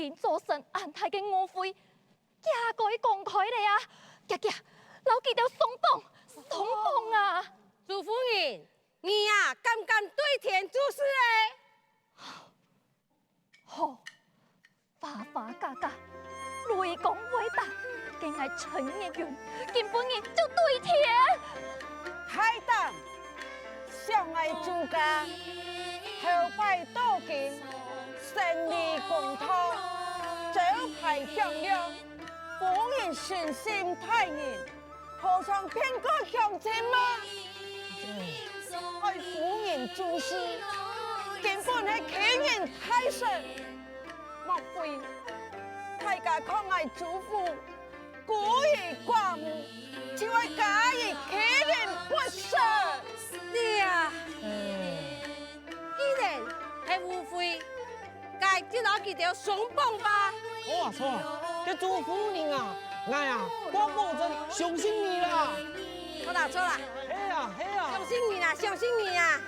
经做成安泰嘅误会，家该公开咧啊！家家，老记得松绑啊！朱夫人，你呀敢对天做事嘞？好，花家家，雷公伟大，竟系陈日元，根本日就对天。太党相爱诸家，后拜多金，胜利共通，招牌响亮，夫人信心太人，何尝偏过乡亲吗？爱夫人做事，根本系欺人太甚，莫非大家抗爱主妇，孤儿寡母，只为假意欺人不舍。你呀，既然系误会，该就拿几条松绑吧。错啊错啊，这朱夫人啊，哎呀，我保证相信你啦。我打错了，嘿呀嘿呀，相信你啦，相信你啦。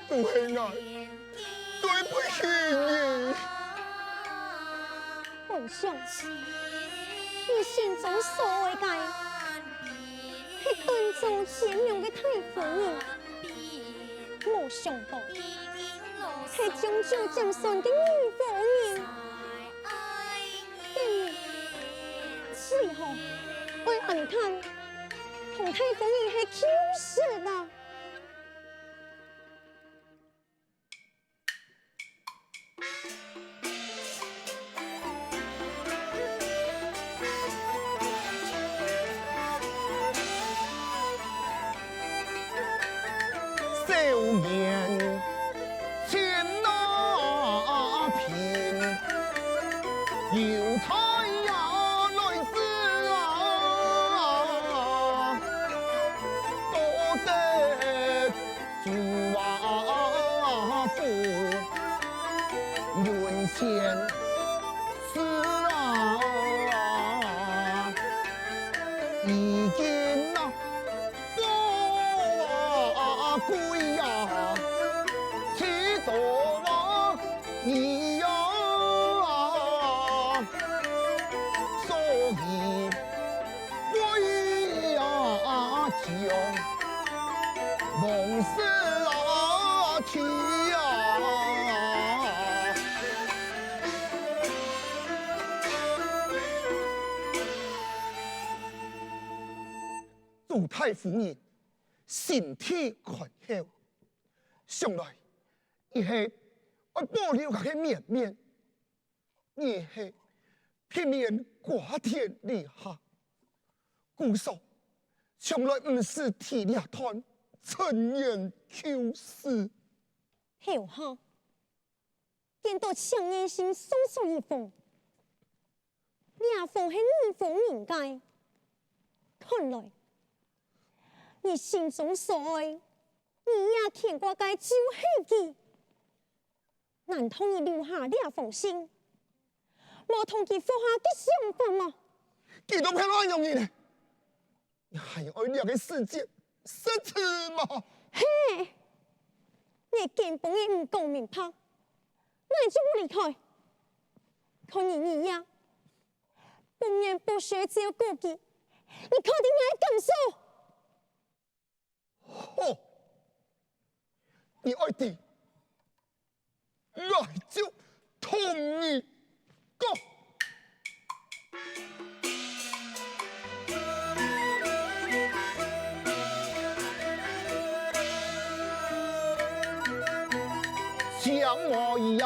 杜黑爱，对不起你。皇上，你心中所为嘅，是端庄贤良的太夫人，没想到是将就将顺的女夫人。为何会暗叹同太夫人是旧事呢？少年千那平，有太呀来自啊，多得主啊父云仙是啊，已经啊。归呀，去做我你呀，所以我呀将梦死啊去呀。杜太夫人。身体宽厚，上来伊是我保留佢嘅面面，伊是拼命寡天立下，故说从来唔是体力团，陈言求是。后下见到强人心松松一封，俩封是女封人该，看来。你心中所爱，你也听过该旧喜记，难道你留下这封信，无同佢放下嘅想法吗？佢都偏乱用你呢？你还要爱两个世界奢侈吗？嘿，你根本也唔讲明白，那就不离开。看你呀，不眠不睡只有顾忌，你确定你感受？好，你爱弟，我就同意讲。我呀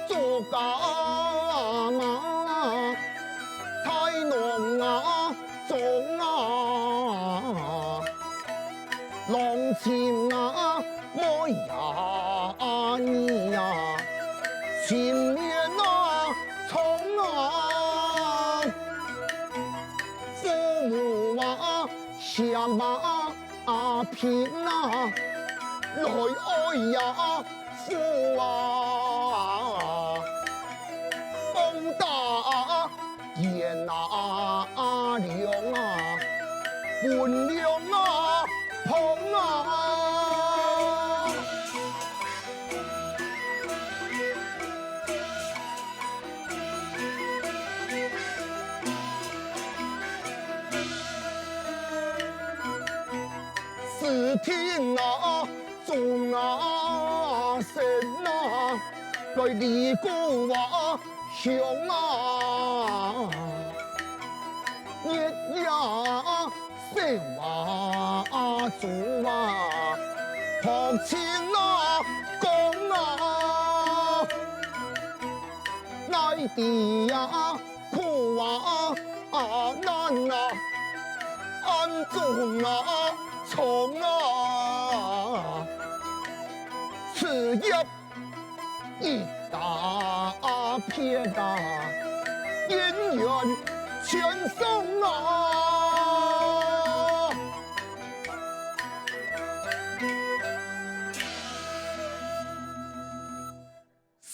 做家啊，菜农啊种啊，农田啊我呀你呀，前面啊冲啊，父母啊下马平啊。来爱呀，父啊，风大雁啊亮啊，本亮啊捧啊。四天啊！中啊神啊，来离故话乡啊，日呀生啊做啊，学情啊讲啊，爱弟呀苦啊难啊，安中啊从啊。事业一大片啊，姻缘全送啊！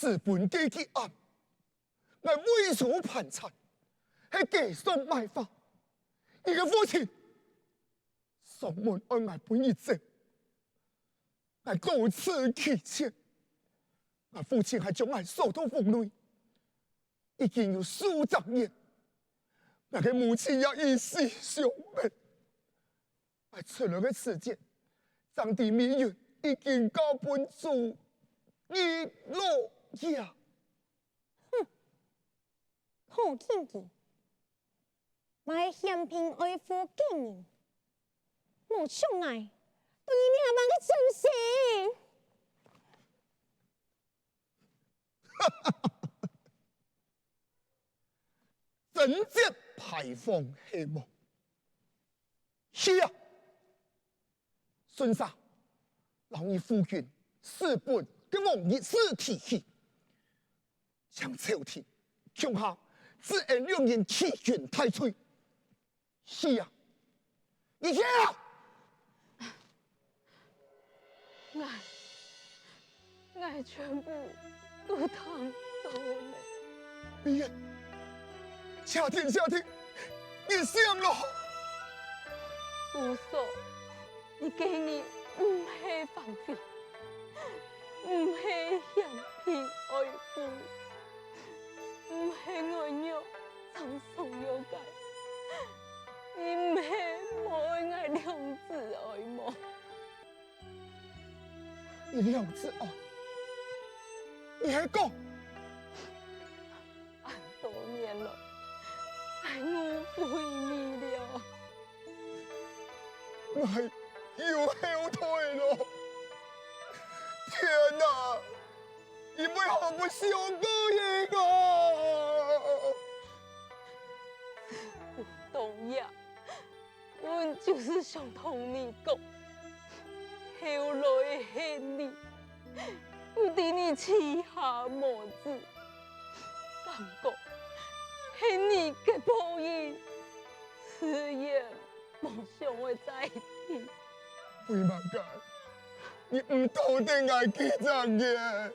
日本基基案，我畏手盘缠，还寄送卖花，一个父亲上门爱我本一证。我多次祈请，我父亲还将我收到房内，已经有数十年。我的母亲也一死相别，我出来的时间，上帝命运已经高本主一落呀！哼，好天气，我系嫌贫爱富经营，无相爱。对你阿妈个贞节牌坊希望，是啊，孙生，让你夫君四本的王爷史体系，向朝廷恐吓，只按两人弃权太岁。是啊，你听啊！我全部都躺倒了。李燕，夏天，你想了？姑嫂，你今日唔系放屁，唔系嫌贫爱富，唔系爱肉长sống有界，你唔系冇爱我良子爱慕。你良子爱，你还讲？俺多年了，俺误会你了。我又后退了！天哪！你为何不想过一个？东亚，我就是想同你讲。后来恨你，我对你欺下魔子，感觉恨你嘅报应，此夜梦想会在天。为嘛解？你唔到底爱记账嘅？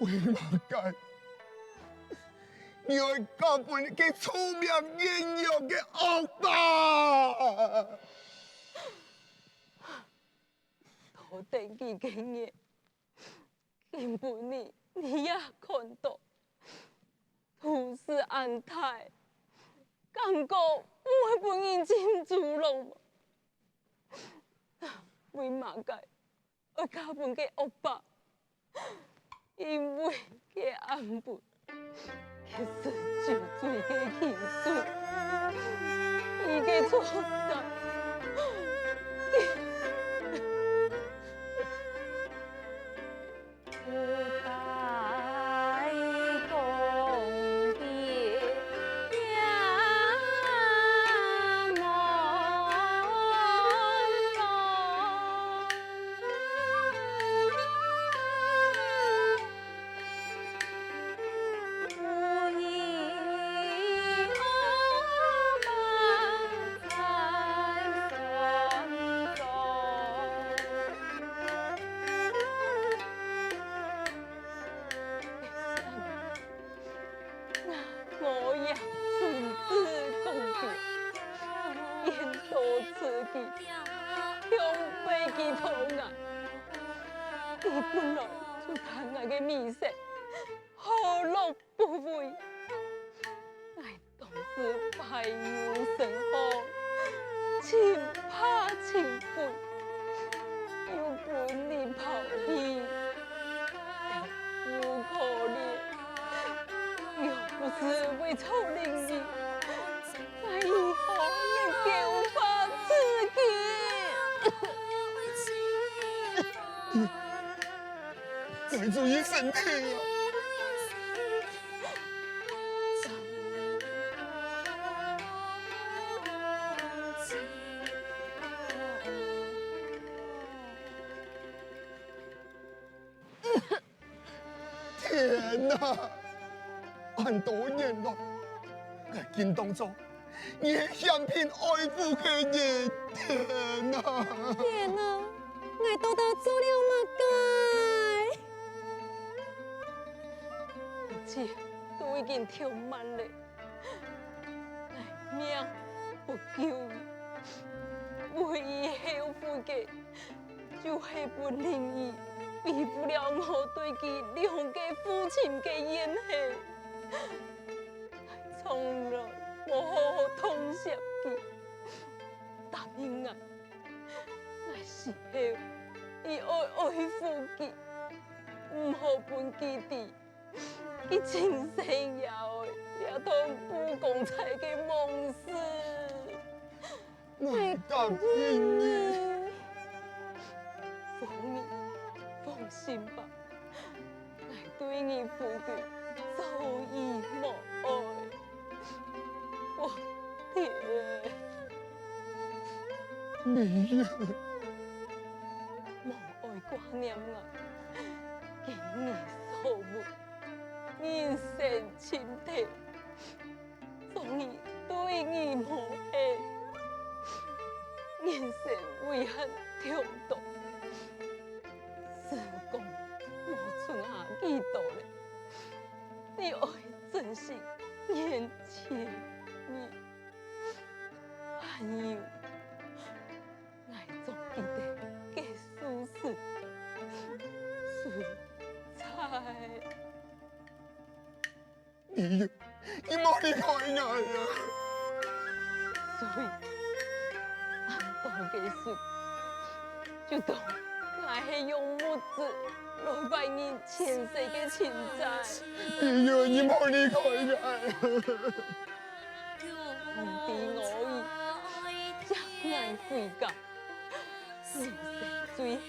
为嘛解？你会交本嘅出名英勇嘅恶霸？头顶几经验，根本你也看到，都是安泰，感觉我本人真主动，为嘛解？我交本嘅恶霸，因为嘅安本，佢是酒醉嘅情绪，伊嘅错失。太阳神好，亲怕亲背，又本你跑去，不可怜，又不是为臭邻居，我以后能救发自己。该注意身体呀！天哪！很多年了，我见当中，你是相片爱护的人，天哪！天啊，我都做了乜该？一切都已经跳满了，我命不救伊，唯一后悔的就是本灵伊比不了我对佢两个父亲的恩惠，我从来无好好痛惜佢，答应我死后伊爱爱护佢，唔好分佢哋。佢今生也會也當不公才嘅夢事。我答應你。父兒，放心吧，我對你父嘅早已無愛。我爹，你呀，無愛掛念我，今年所沒。人生清淡，所以對你無愛。人生為恨長度，時光無剩下幾多了。你愛珍惜眼前人，還有愛做記得嘅事實，水彩。你呀，你莫離開我呀！所以，俺當嘅事，就當我係用物質來換你前世嘅情債。你呀，你莫離開我呀！唔俾我意，將愛回家。人生最後，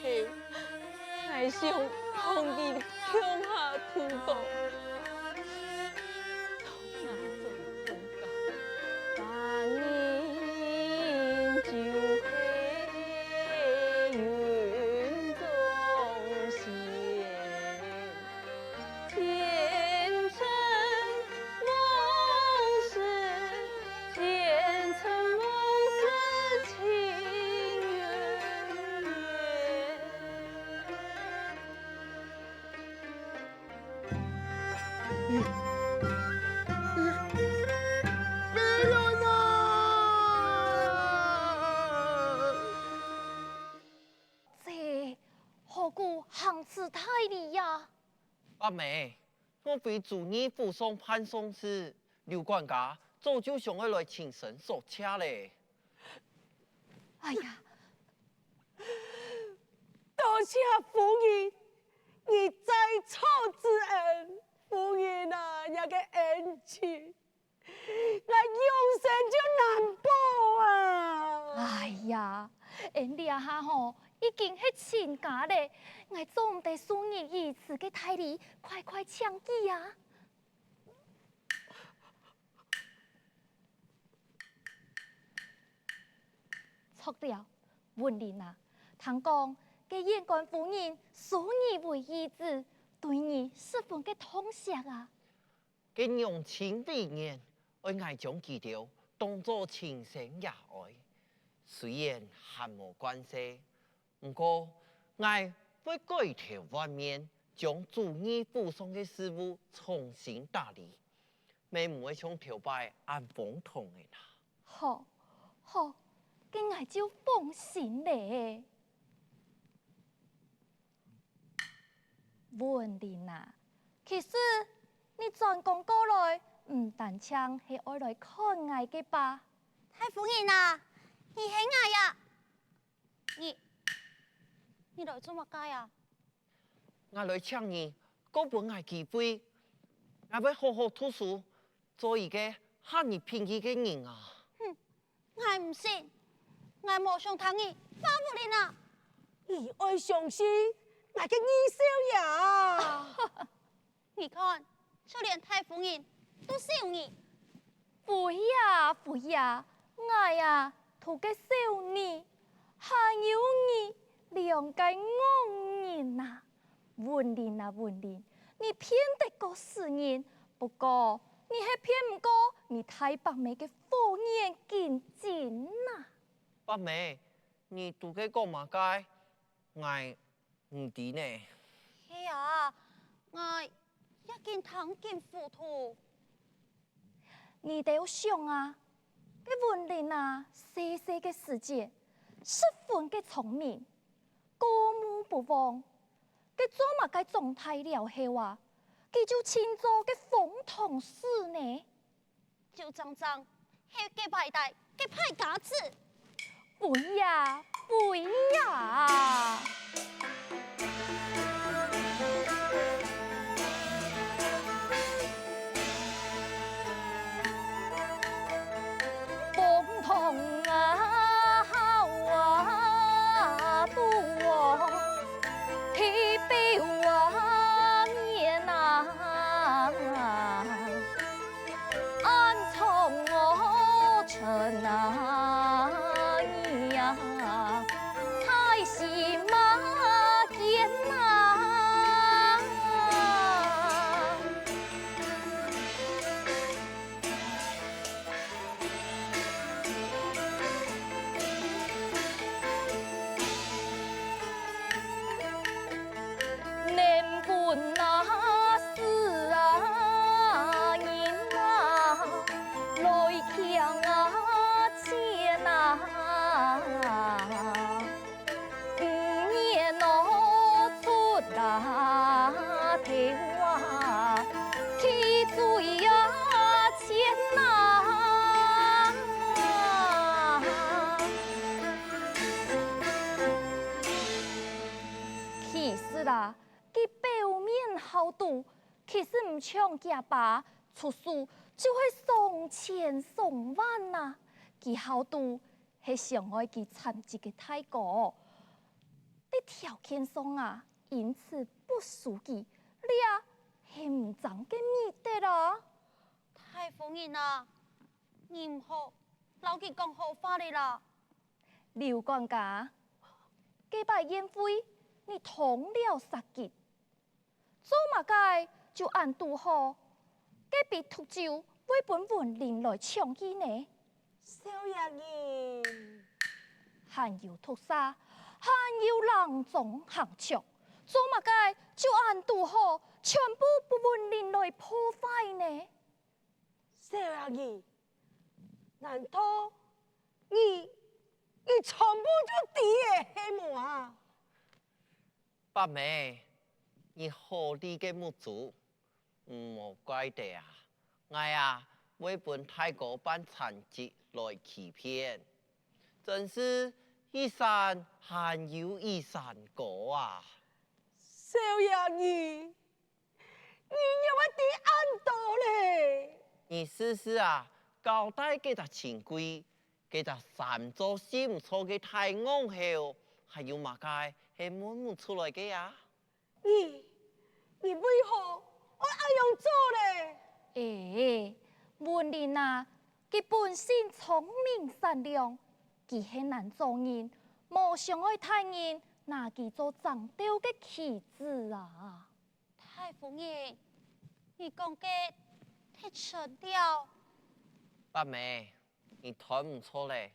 我想同你向下禱告。行此太离呀！阿妹，我为主义附送判送时，刘管家早就想要来请神索洽嘞。哎呀，多谢夫人，你在错之恩，夫人啊，那个恩情，我永生就难报啊！哎呀，人家哈吼已经是亲家嘞，我做唔得送你一次嘅大礼，快快抢记啊！错了，文林啊，听讲嘅燕官夫人送你为义子，对你十分嘅痛惜啊！佢用情为念，我爱将记条当作情深也爱，虽然还无关系，不过我会改头换面，将主义附送嘅事务重新打理，免唔会像头摆按风筒嘅啦。好，好。咁我就放心嘞。文林啊，其实你转讲过来，唔但唱係愛來看愛嘅吧？太夫人啊，你係我呀？你來做乜解啊？我來請你，各本我機會，我要好好讀書，做一個合你便宜嘅人啊！我唔信，我冇想聽你，花夫人啊！你愛相信我嘅二少爺？你看，就連太夫人都笑你。會呀會呀，我呀圖嘅少年，還有你兩個惡人啊！文玲啊文玲，你騙得過世人，不過你係騙唔過你太白眉嘅火眼金睛啊！白眉，你讀嘅講乜解？我唔知呢。係啊，我一見聽見糊塗。你哋要想啊，嘅文玲啊，細細嘅世界，十分嘅聰明，過目不忘。佢做乜嘅狀態了後啊，佢就稱作嘅風筒事呢？就正正係嘅敗大嘅敗家子。會呀會呀！風筒啊好啊多，提筆啊面啊，暗藏我塵啊呀，太喜馬見啊！能不那是啊人啊，來強啊錢啊，年我出啊頭啊，去追啊錢啊！其實啦，佢表面好賭，其實唔搶家吧，出書就會送錢送萬呐。佢好賭係上愛佢殘疾嘅太哥，喺條件上啊，因此不輸佢，你啊係唔爭嘅咪得啦。太夫人啊，你唔好老佢講好話嚟啦。劉管家，幾擺宴會你通了殺吉，做乜解就按拄好，幾筆毒酒為本文玲來搶伊呢？少爺兒，還有屠殺，還有郎中行搶，做乜解就按拄好，全部不文玲來破壞呢？少爺兒，難道你全部都知嘅係冇啊？白眉，你好啲嘅木主，唔好怪地啊！我呀，為本太哥辦殘疾來欺騙，真是一山還有一山高啊！少爺兒，你有一啲暗道咧？你試試啊，交代幾隻錢櫃，幾隻三座先唔錯嘅太昂後，還有乜解係滿出來嘅呀？你為何我愛用做咧？誒，文玲啊，佢本性聰明善良，佢係難做人，冇想愛太人拿佢做長雕嘅棋子啊！太夫人，你講嘅太錯了。白眉，你睇唔錯咧，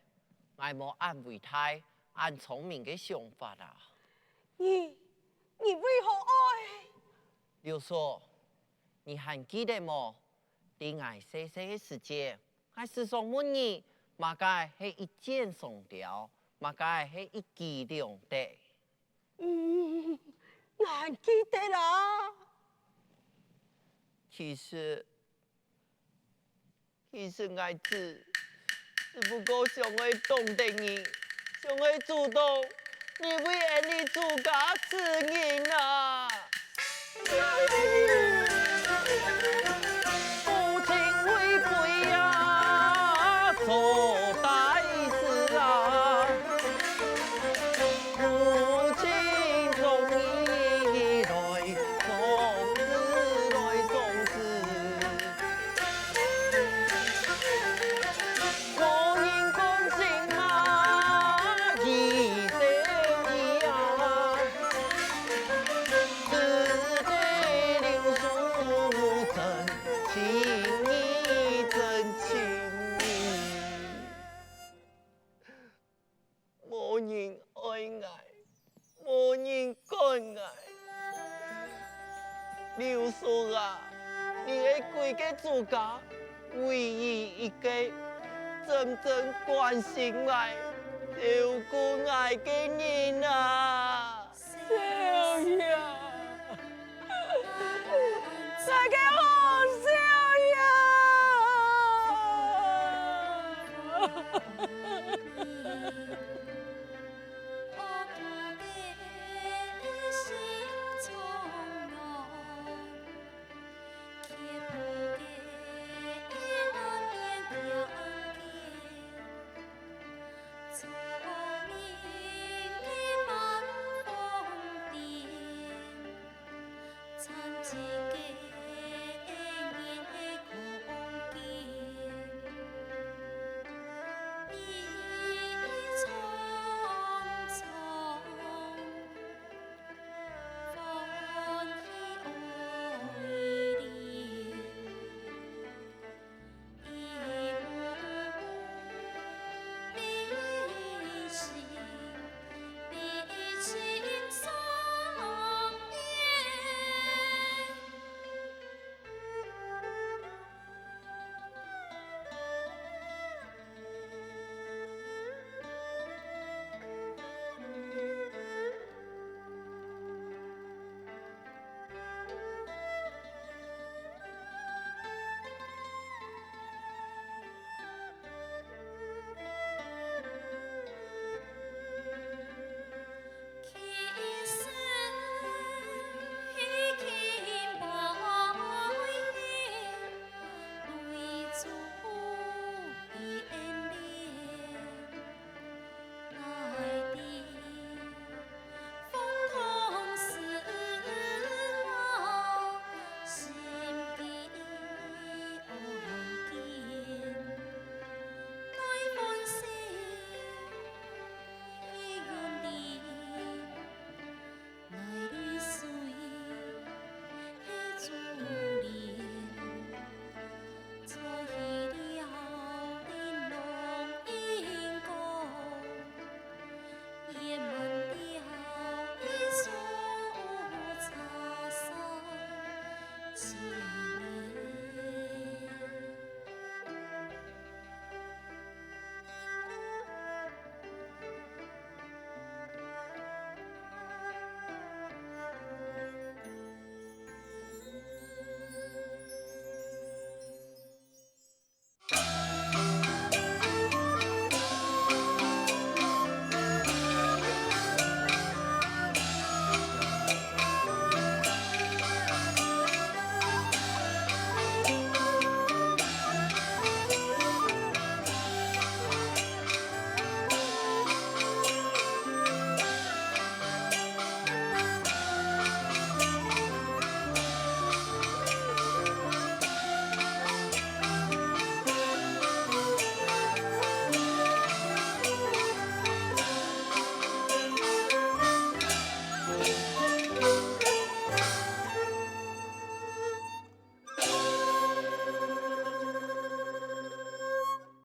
我冇按為太按聰明嘅想法啊！你為何愛？劉叔，你還記得冇？啲愛細細嘅時間，我時常問你，乜解係一箭雙雕，乜解係一舉兩得？我記得啦。其實其实爱只不过想要懂得你，想要主动，你为爱你自家自认啊！父亲为贵呀，做大事啊！父亲从你来从子来从子，我应公心嘛，一生一啊，只对留书真情意，真情意。无人爱爱，无人敢爱。刘叔啊，你的规个自家唯一一个真正关心爱、照顾爱的人啊！小爷，大家好，小爷。